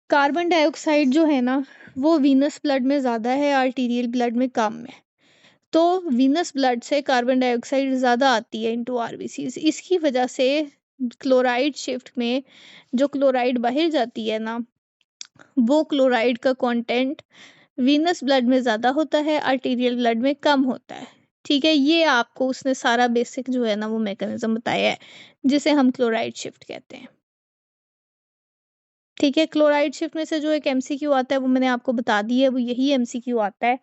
कार्बन डाइऑक्साइड जो है ना, वो वीनस ब्लड में ज़्यादा है, आर्टीरियल ब्लड में कम है। तो वीनस ब्लड से कार्बन डाइऑक्साइड ज़्यादा आती है इनटू आरबीसीज। इसकी वजह से क्लोराइड शिफ्ट में जो क्लोराइड बाहर जाती है ना, वो क्लोराइड का कंटेंट वीनस ब्लड में ज़्यादा होता है, आर्टीरियल ब्लड में कम होता है। ठीक है, ये आपको उसने सारा बेसिक जो है ना वो मैकेनिज्म बताया है, जिसे हम क्लोराइड शिफ्ट कहते हैं। ठीक है, क्लोराइड शिफ्ट में से जो एक एमसीक्यू आता है वो मैंने आपको बता दी है, वो यही एमसीक्यू आता है।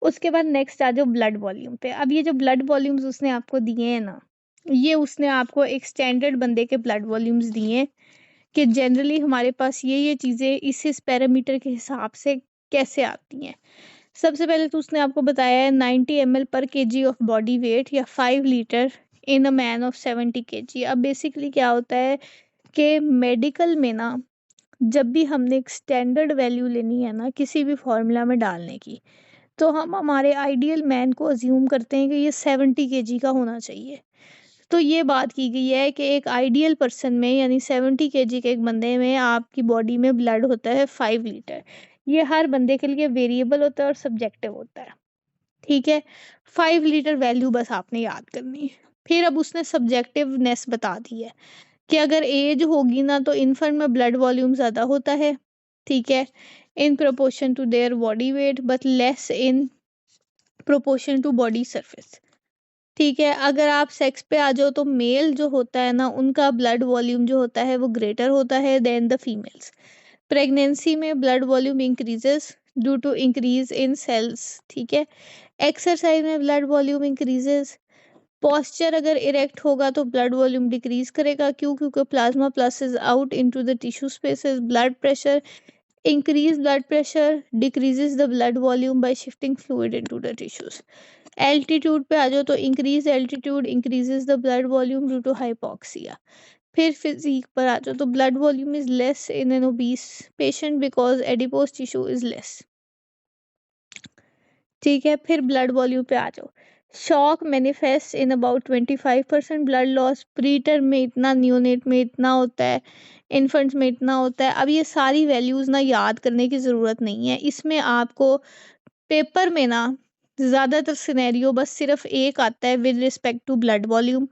उसके बाद नेक्स्ट आ जाओ ब्लड वॉल्यूम पे। अब ये जो ब्लड वॉल्यूम्स उसने आपको दिए हैं ना, ये उसने आपको एक स्टैंडर्ड बंदे के ब्लड वॉल्यूम्स दिए हैं कि जनरली हमारे पास ये चीज़ें इस पैरामीटर के हिसाब से कैसे आती हैं। सबसे पहले तो उसने आपको बताया है 90 ml पर केजी ऑफ बॉडी वेट, या 5 litre in a man of 70 kg। अब बेसिकली क्या होता है कि मेडिकल में ना, जब भी हमने एक स्टैंडर्ड वैल्यू लेनी है ना किसी भी फॉर्मूला में डालने की, तो हम हमारे आइडियल मैन को अज्यूम करते हैं कि ये 70 केजी का होना चाहिए। तो ये बात की गई है कि एक आइडियल पर्सन में यानी 70 केजी के एक बंदे में आपकी बॉडी में ब्लड होता है 5 लीटर। ये हर बंदे के लिए वेरिएबल होता है और सब्जेक्टिव होता है, ठीक है? 5 लीटर वैल्यू बस आपने याद करनी है। फिर अब उसने सब्जेक्टिवनेस बता दी है कि अगर एज होगी ना तो इन्फेंट में ब्लड वॉल्यूम ज़्यादा होता है, ठीक है? In proportion to their body weight but less in proportion to body surface, ठीक है? अगर आप सेक्स पे आ जाओ तो मेल जो होता है ना उनका ब्लड वॉल्यूम जो होता है वो ग्रेटर होता है देन द फीमेल्स। प्रेगनेंसी में blood volume increases due to increase in cells, ठीक है? एक्सरसाइज में ब्लड वॉल्यूम इंक्रीजेस। पॉस्चर अगर इरेक्ट होगा तो ब्लड वॉल्यूम डिक्रीज करेगा, क्यों? क्योंकि plasma passes out into the tissue spaces. Blood pressure, increase blood pressure decreases the blood volume by shifting fluid into the tissues. Altitude पे आ जाओ तो increase altitude increases the blood volume due to hypoxia. फिर physique पर आ जाओ तो blood volume is less in an obese patient because adipose tissue is less, ठीक है? फिर ब्लड वॉल्यूम पे आ जाओ। Shock manifest in about 25% blood loss preterm में इतना, नियोनेट में इतना होता है, इन्फेंट्स में इतना होता है। अब ये सारी वैल्यूज़ ना याद करने की ज़रूरत नहीं है, इसमें आपको पेपर में ना ज़्यादातर सिनेरियो बस सिर्फ एक आता है with respect to blood volume.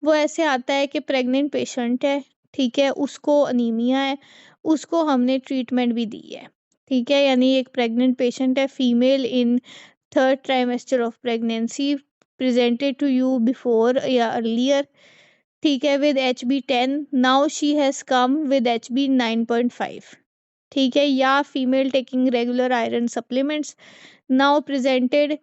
वो ऐसे आता है कि प्रेग्नेंट पेशेंट है, ठीक है? उसको अनीमिया है, उसको हमने ट्रीटमेंट भी दी है, ठीक है? यानी एक प्रेग्नेंट पेशेंट है, female in third trimester of pregnancy, presented to you before या earlier, ठीक है? with HB10, now she has come with HB 9.5, ठीक है? या female taking regular iron supplements, now presented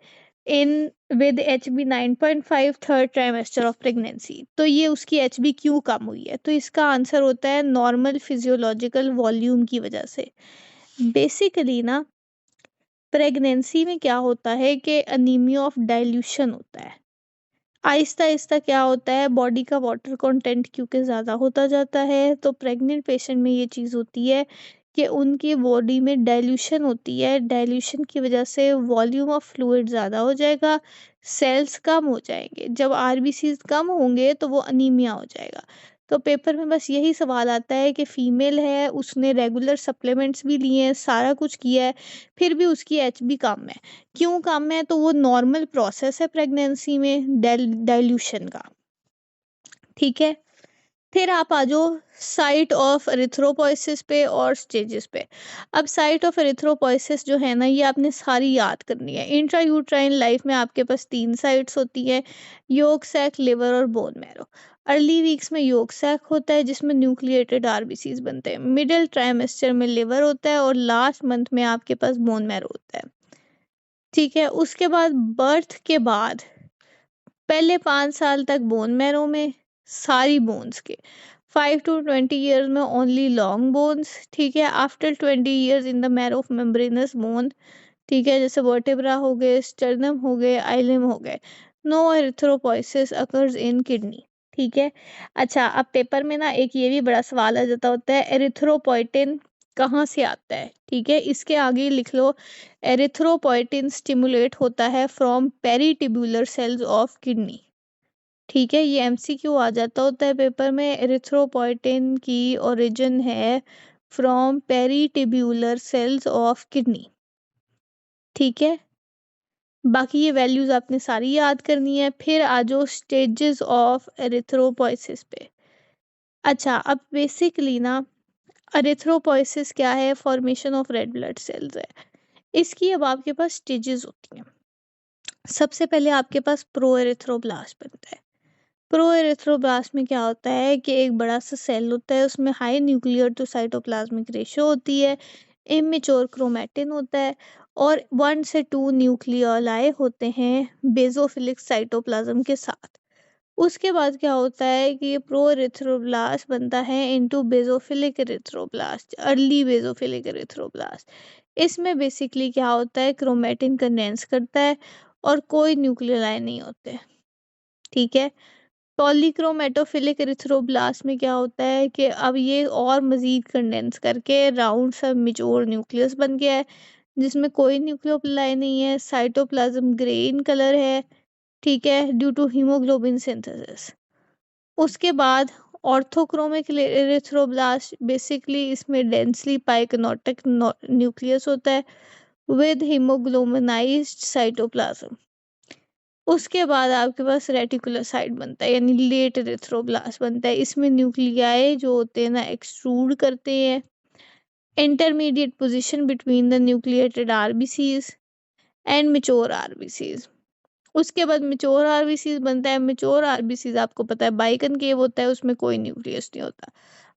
in with HB 9.5 third trimester of pregnancy. तो ये उसकी HB क्यों कम हुई है? तो इसका आंसर होता है नॉर्मल फिजियोलॉजिकल वॉल्यूम की वजह से। बेसिकली ना प्रेगनेंसी में क्या होता है कि अनीमिया ऑफ डाइल्यूशन होता है। आहिस्ता आहिस्ता क्या होता है, बॉडी का वाटर कंटेंट क्योंकि ज़्यादा होता जाता है, तो प्रेग्नेंट पेशेंट में ये चीज़ होती है कि उनकी बॉडी में डाइल्यूशन होती है। डाइल्यूशन की वजह से वॉल्यूम ऑफ फ्लूइड ज़्यादा हो जाएगा, सेल्स कम हो जाएंगे। जब आरबीसीज कम होंगे तो वो अनीमिया हो जाएगा। तो पेपर में बस यही सवाल आता है कि फीमेल है, उसने रेगुलर सप्लीमेंट्स भी लिए हैं, सारा कुछ किया है, फिर भी उसकी एचबी कम है। क्यों कम है? तो वो नॉर्मल प्रोसेस है प्रेगनेंसी में डाइल्यूशन का, ठीक है? फिर आप आ जाओ साइट ऑफ एरिथ्रोपोइसिस पे और स्टेजेस पे। अब साइट ऑफ एरिथ्रोपोइसिस जो है ना ये आपने सारी याद करनी है। इंट्रायूट्राइन लाइफ में आपके पास 3 साइट्स होती है, योक सैक, लिवर और बोन मैरो। अर्ली वीक्स में योक सैक होता है जिसमें न्यूक्लिएटेड आरबीसीज बनते हैं, मिडिल ट्राइमेस्टर में लिवर होता है और लास्ट मंथ में आपके पास बोन मैरो होता है, ठीक है? उसके बाद बर्थ के बाद पहले 5 साल तक बोन मैरो में सारी बोन्स के, 5 to 20 years में ओनली लॉन्ग बोन्स, ठीक है? After 20 years in the marrow of membranes bone, ठीक है? जैसे वर्टेब्रा हो गए, स्टर्नम हो गए, आइलम हो गए। No erythropoiesis occurs in kidney, ठीक है? अच्छा, अब पेपर में ना एक ये भी बड़ा सवाल आ जाता होता है, एरिथ्रोपोइटिन कहाँ से आता है, ठीक है? इसके आगे लिख लो, एरिथ्रोपोइटिन स्टिमुलेट होता है फ्रॉम पेरिटिब्यूलर सेल्स ऑफ किडनी, ठीक है? ये एमसीक्यू आ जाता होता है पेपर में। एरिथ्रोपोइटिन की ओरिजिन है फ्रॉम पेरिटिब्यूलर सेल्स ऑफ किडनी, ठीक है? बाकी ये वैल्यूज आपने सारी याद करनी है। फिर आ जाओ स्टेजेस ऑफ एरिथ्रोपोइसिस पे। अच्छा, अब बेसिकली ना एरिथ्रोपोइसिस क्या है? Formation of red blood cells है। इसकी अब आपके पास स्टेजेस होती हैं। सबसे पहले आपके पास प्रो एरिथ्रोब्लास्ट बनता है। प्रो एरिथ्रोब्लास्ट में क्या होता है कि एक बड़ा सा सेल होता है, उसमें high nuclear to cytoplasmic ratio होती है, इमेच्योर क्रोमैटिन होता है और 1 से 2 न्यूक्लियोलाई होते हैं बेसोफिलिक साइटोप्लाज्म के साथ। उसके बाद क्या होता है कि ये प्रो एरिथ्रोब्लास्ट बनता है into basophilic erythroblast, early basophilic erythroblast. इसमें बेसिकली क्या होता है, क्रोमैटिन कंडेंस करता है और कोई न्यूक्लियोलाई नहीं होते, ठीक है? पॉलीक्रोमेटोफिलिक एरिथ्रोब्लास्ट में क्या होता है कि अब ये और मज़ीद कंडेंस करके राउंड सा मेच्योर न्यूक्लियस बन गया है जिसमें कोई न्यूक्लियोफिलाई नहीं है, साइटोप्लाज्म ग्रे इन कलर है, ठीक है, ड्यू टू हीमोग्लोबिन सिंथेसिस। उसके बाद ऑर्थोक्रोमिक एरिथ्रोब्लास्ट, बेसिकली इसमें डेंसली पाइकोनोटिक न्यूक्लियस होता है विद हीमोग्लोबिनाइज्ड साइटोप्लाज्म। उसके बाद आपके पास रेटिकुलोसाइट बनता है, यानी लेट एरिथ्रोब्लास्ट बनता है। इसमें न्यूक्लियाई जो होते हैं ना एक्सट्रूड करते हैं, intermediate position between the nucleated RBCs and mature RBCs. उसके बाद मेच्योर आरबीसीज बनता है। मेच्योर आरबीसीज आपको पता है बाइकनकेव होता है, उसमें कोई न्यूक्लियस नहीं होता।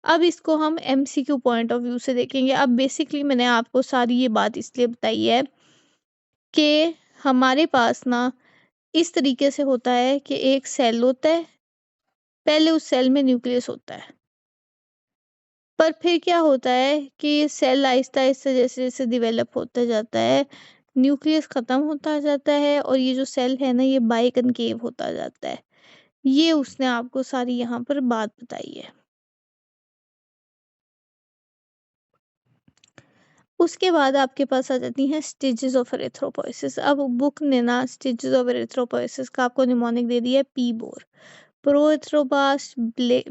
अब इसको हम एमसीक्यू पॉइंट ऑफ व्यू से देखेंगे। अब बेसिकली मैंने आपको सारी ये बात इसलिए बताई है कि हमारे पास ना इस तरीके से होता है कि एक सेल होता है, पहले उस सेल में न्यूक्लियस होता है, पर फिर क्या होता है कि ये सेल आहिस्ता आहिस्ता जैसे जैसे डिवेलप होता जाता है, न्यूक्लियस खत्म होता जाता है और ये जो सेल है ना ये बाइकनकेव होता जाता है। ये उसने आपको सारी यहाँ पर बात बताई है। उसके बाद आपके पास आ जाती हैं स्टेजेस ऑफ एरिथ्रोपोइसिस। अब बुक ने ना स्टेजेस ऑफ एरिथ्रोपोइसिस का आपको निमोनिक दे दिया है पी बोर। Proerythroblast,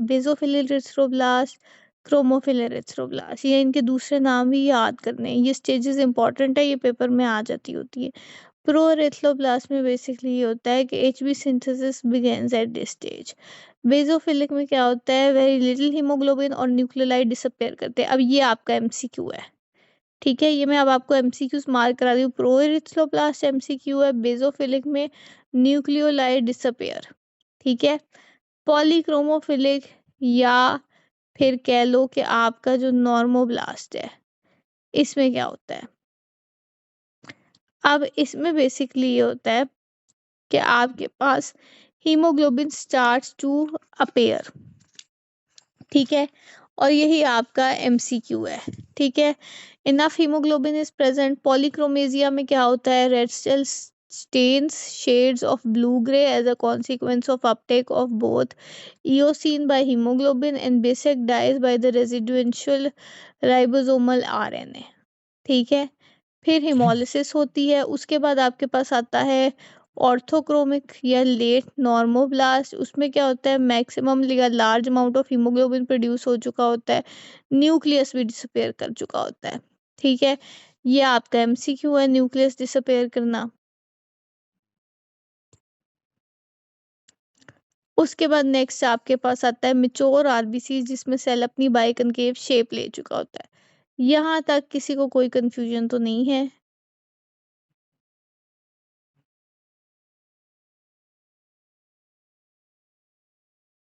basophil erythroblast, chromophil erythroblast, ये इनके दूसरे नाम भी याद करने हैं। ये स्टेजेस इंपॉर्टेंट है, ये पेपर में आ जाती होती है। प्रोएथ्रोब्लास्ट में बेसिकली ये होता है कि HB synthesis begins at this stage. Basophilic में क्या होता है, वेरी लिटिल हीमोग्लोबिन और न्यूक्लियोलाइट डिसअपेयर करते हैं। अब ये आपका एमसीक्यू है, ठीक है, ये मैं अब आपको एमसीक्यूज मार्क करा रही हूँ। प्रोएरिथ्रोब्लास्ट एमसीक्यू है, बेसोफिलिक में न्यूक्लियोलाइट डिसअपेयर, ठीक है। पॉलीक्रोमोफिलिक या फिर कह लो कि आपका जो नॉर्मोब्लास्ट है, इसमें क्या होता है, अब इसमें बेसिकली ये होता है कि आपके पास हीमोग्लोबिन स्टार्ट्स टू अपेयर, ठीक है, और यही आपका एमसीक्यू है, ठीक है। Enough haemoglobin is present. Polychromasia में क्या होता है, red cells stains shades of blue gray as a consequence of uptake of both eosine by hemoglobin and basic dyes by the residual ribosomal RNA, ठीक है। फिर हेमोलिसिस होती है। उसके बाद आपके पास आता है ऑर्थोक्रोमिक या लेट नॉर्मोब्लास्ट। उसमें क्या होता है, मैक्सिमम या large amount of haemoglobin produce हो चुका होता है, न्यूक्लियस भी डिसअपेयर कर चुका होता है, ठीक है। ये आपका एमसीक्यू है, न्यूक्लियस डिसअपेयर करना। उसके बाद नेक्स्ट आपके पास आता है मेच्योर आरबीसी, जिसमें सेल अपनी बाइकनकेव शेप ले चुका होता है। यहाँ तक किसी को कोई कंफ्यूजन तो नहीं है?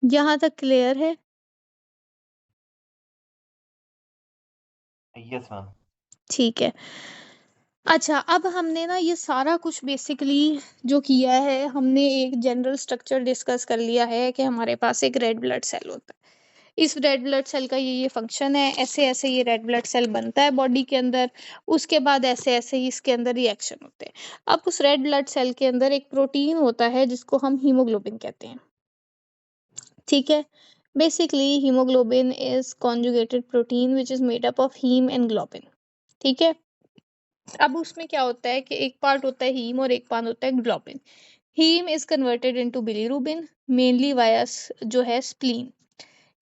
यहाँ तक क्लियर है? Yes ma'am. ठीक है। अच्छा, अब हमने ना ये सारा कुछ बेसिकली जो किया है, हमने एक जनरल स्ट्रक्चर डिस्कस कर लिया है कि हमारे पास एक रेड ब्लड सेल होता है। इस रेड ब्लड सेल का ये फंक्शन है, ऐसे ऐसे ये रेड ब्लड सेल बनता है बॉडी के अंदर। उसके बाद ऐसे ऐसे ही इसके अंदर रिएक्शन होते हैं। अब उस रेड ब्लड सेल के अंदर एक प्रोटीन होता है जिसको हम हीमोग्लोबिन कहते हैं, ठीक है। Basically haemoglobin is conjugated protein which is made up of haem and globin, ठीक है। अब उसमें क्या होता है कि एक पार्ट होता है हीम और एक पार्ट होता है globin. Haem is converted into bilirubin mainly via जो है स्प्लीन।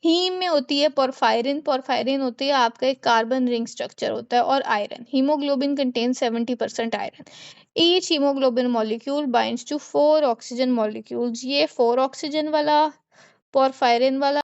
हीम में होती है पोरफायरिन। पोरफायरिन होती है आपका एक कार्बन रिंग स्ट्रक्चर होता है, और iron. Haemoglobin contains 70% iron. Each haemoglobin molecule binds to 4 oxygen molecules. ये 4 ऑक्सीजन वाला पोरफायरिन वाला